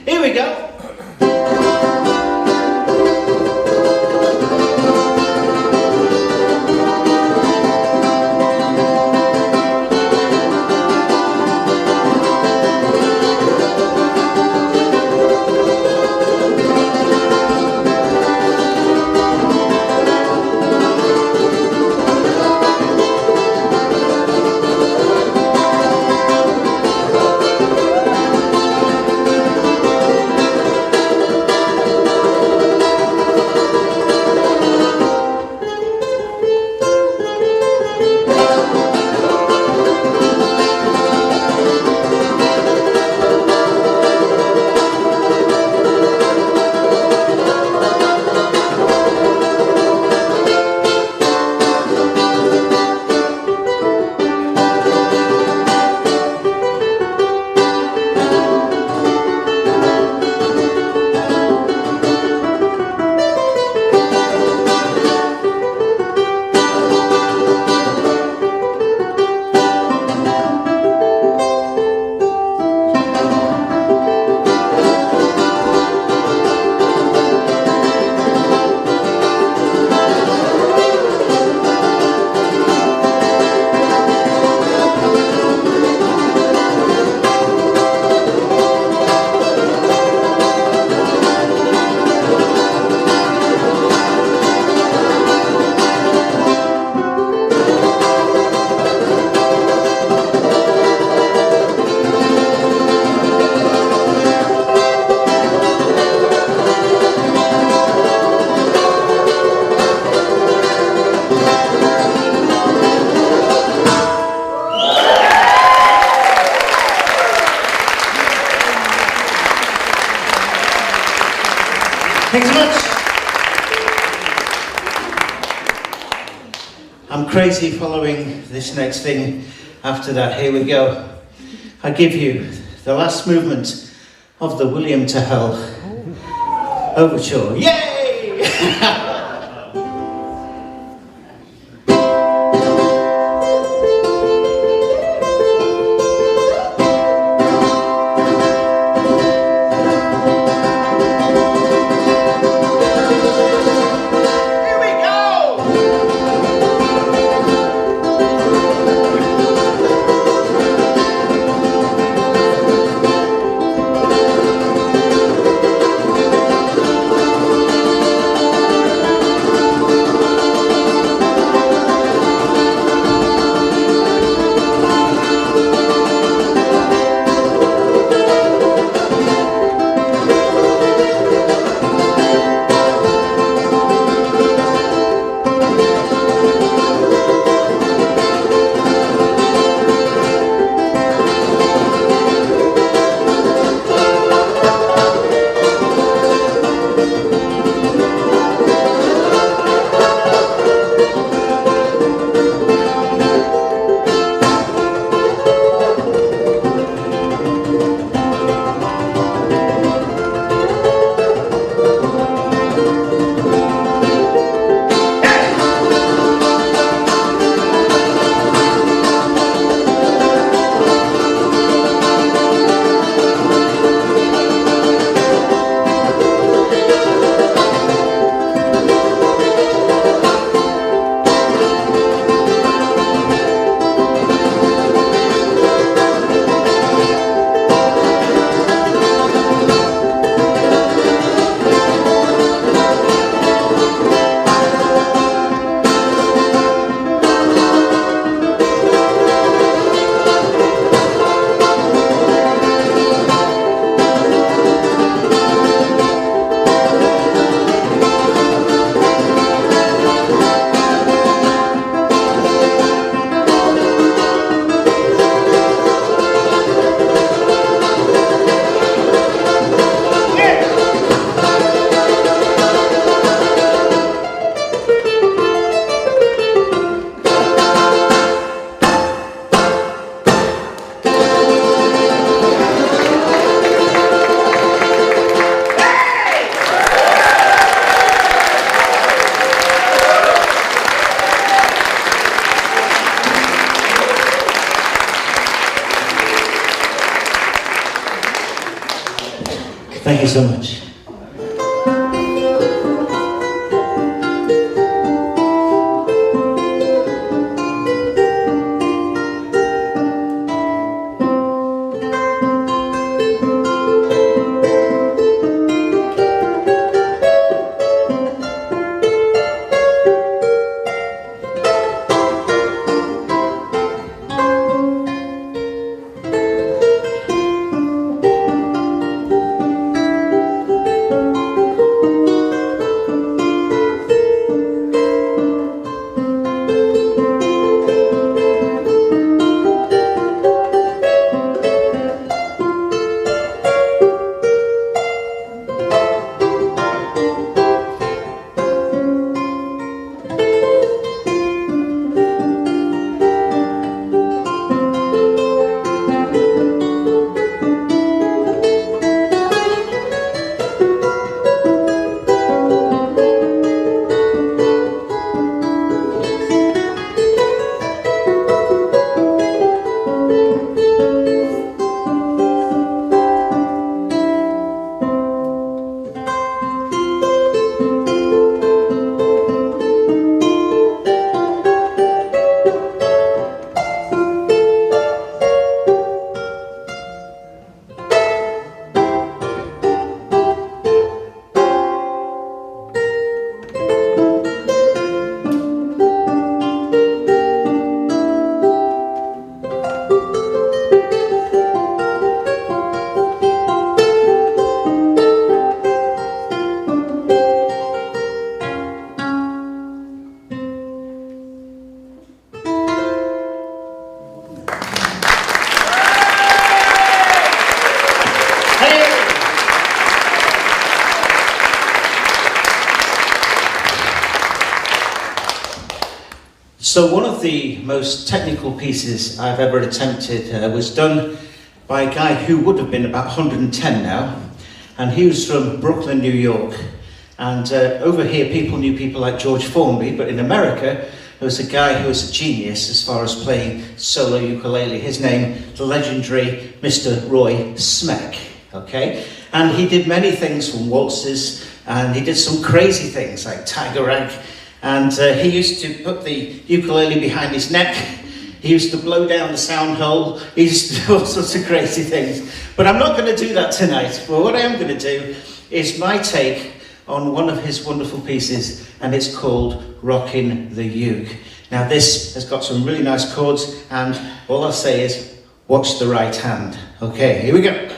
Here we go. Thanks so much. I'm crazy following this next thing after that. Here we go. I give you the last movement of the William to Hell Overture. Yay! Thank you so much. So one of the most technical pieces I've ever attempted was done by a guy who would have been about 110 now, and he was from Brooklyn, New York. And over here people knew people like George Formby, but in America there was a guy who was a genius as far as playing solo ukulele. His name, the legendary Mr. Roy Smeck, okay? And he did many things, from waltzes, and he did some crazy things like tiger rag. And he used to put the ukulele behind his neck. He used to blow down the sound hole. He used to do all sorts of crazy things. But I'm not going to do that tonight. But what I am going to do is my take on one of his wonderful pieces, and it's called Rockin' the Uke. Now this has got some really nice chords, and all I'll say is, watch the right hand. Okay, here we go.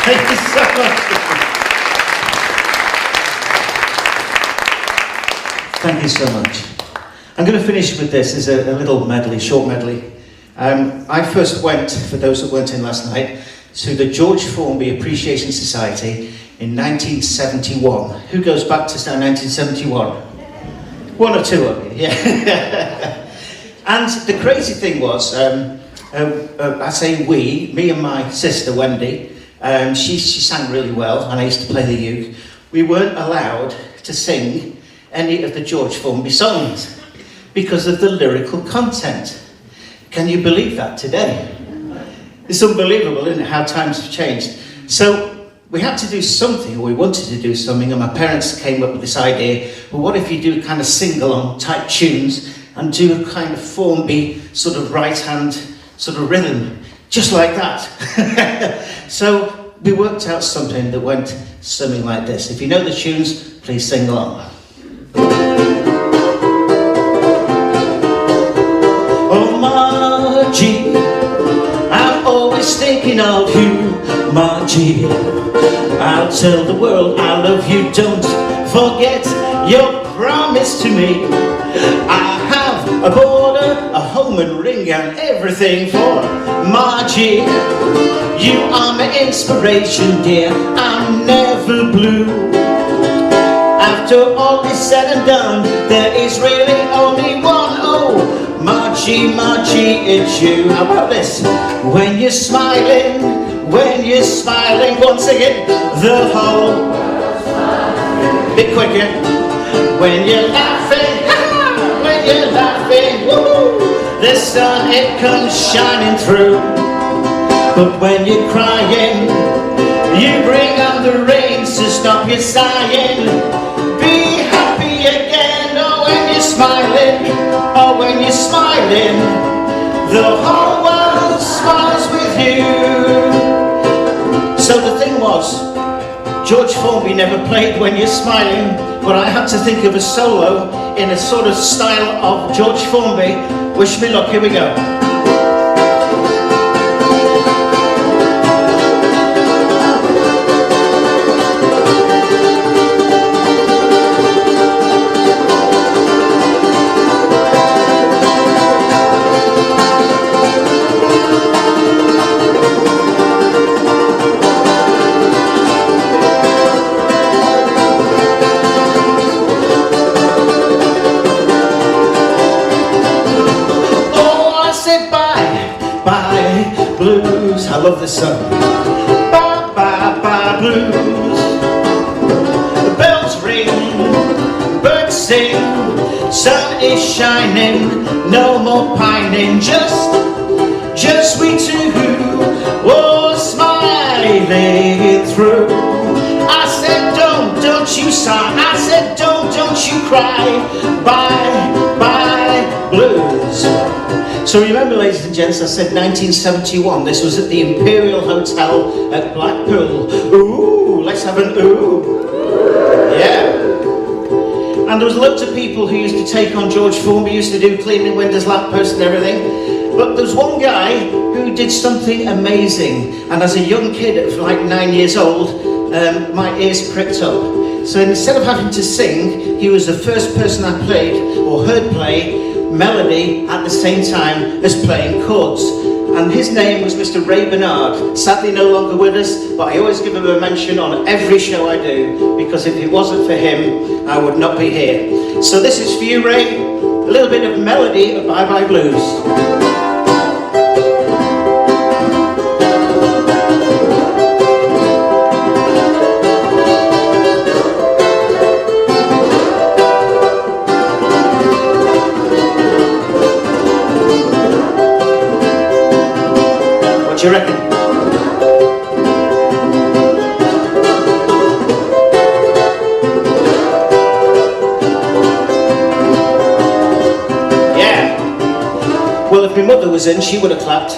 Thank you so much. Thank you so much. I'm going to finish with this as a little medley, short medley. I first went, for those that weren't in last night, to the George Formby Appreciation Society in 1971. Who goes back to 1971? One or two of you, yeah. And the crazy thing was, I say we, me and my sister Wendy, she sang really well, and I used to play the uke. We weren't allowed to sing any of the George Formby songs because of the lyrical content. Can you believe that today? It's unbelievable, isn't it, how times have changed. So we had to do something, or we wanted to do something, and my parents came up with this idea, well, what if you do kind of sing-along type tunes and do a kind of Formby sort of right-hand sort of rhythm, just like that. So we worked out something that went something like this. If you know the tunes, please sing along. Oh, Margie, I'm always thinking of you, Margie. I'll tell the world I love you, don't forget your promise to me. I have a border, a home and ring and everything for Margie. You are my inspiration, dear, I'm never blue. After all is said and done, there is really only one. Oh, Margie, Margie, it's you. How about this? When you're smiling, once again, the whole bit quicker. When you're laughing, when you're laughing, woo, the sun, it comes shining through. But when you're crying, you bring on the rains to stop your sighing. Be happy again, oh, when you're smiling, oh, when you're smiling, the whole world smiles with you. So the thing was, George Formby never played When You're Smiling, but I had to think of a solo in a sort of style of George Formby. Wish me luck, here we go. Blues, I love this song. Bye, bye, bye, blues. The bells ring, birds sing, sun is shining, no more pining, just we two, oh, smiling through. I said, don't you sigh, I said, don't you cry, bye, bye, blues. So remember, ladies and gents, I said 1971. This was at the Imperial Hotel at Blackpool. Ooh, let's have an ooh. Yeah. And there was loads of people who used to take on George Formby, used to do cleaning windows, lampposts and everything. But there was one guy who did something amazing. And as a young kid of like 9 years old, my ears pricked up. So instead of having to sing, he was the first person I played or heard play melody at the same time as playing chords, and his name was Mr. Ray Bernard. Sadly no longer with us, but I always give him a mention on every show I do, because if it wasn't for him I would not be here. So this is for you, Ray, a little bit of melody of Bye Bye Blues. What do you reckon? Yeah. Well, if my mother was in, she would have clapped.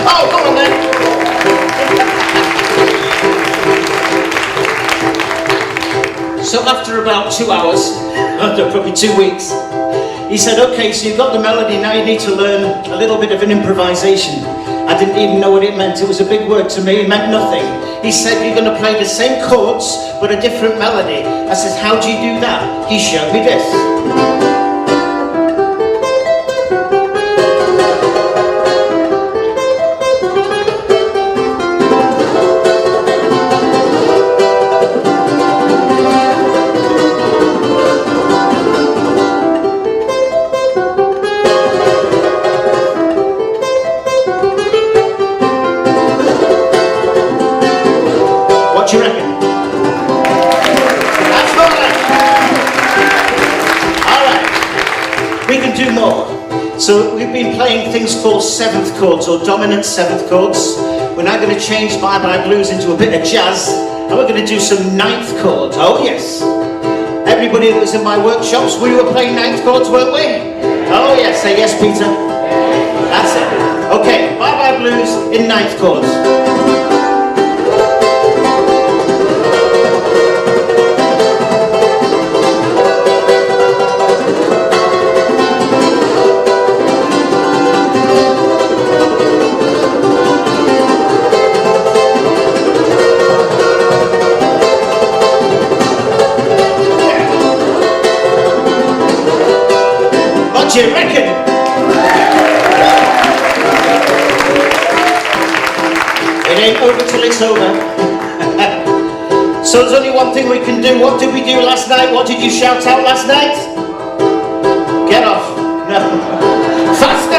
Oh, come on then. So after about 2 hours, probably 2 weeks, he said, okay, so you've got the melody, now you need to learn a little bit of an improvisation. I didn't even know what it meant. It was a big word to me. It meant nothing. He said, you're going to play the same chords, but a different melody. I said, how do you do that? He showed me this. What do you reckon? That's right. Alright, we can do more. So we've been playing things called seventh chords or dominant seventh chords. We're now going to change Bye Bye Blues into a bit of jazz, and we're going to do some ninth chords. Oh yes. Everybody that was in my workshops, we were playing ninth chords, weren't we? Oh yes, say yes, Peter. That's it. Okay, Bye Bye Blues in ninth chords. What do you reckon? It ain't over till it's over. So there's only one thing we can do. What did we do last night? What did you shout out last night? Get off. No. Fast.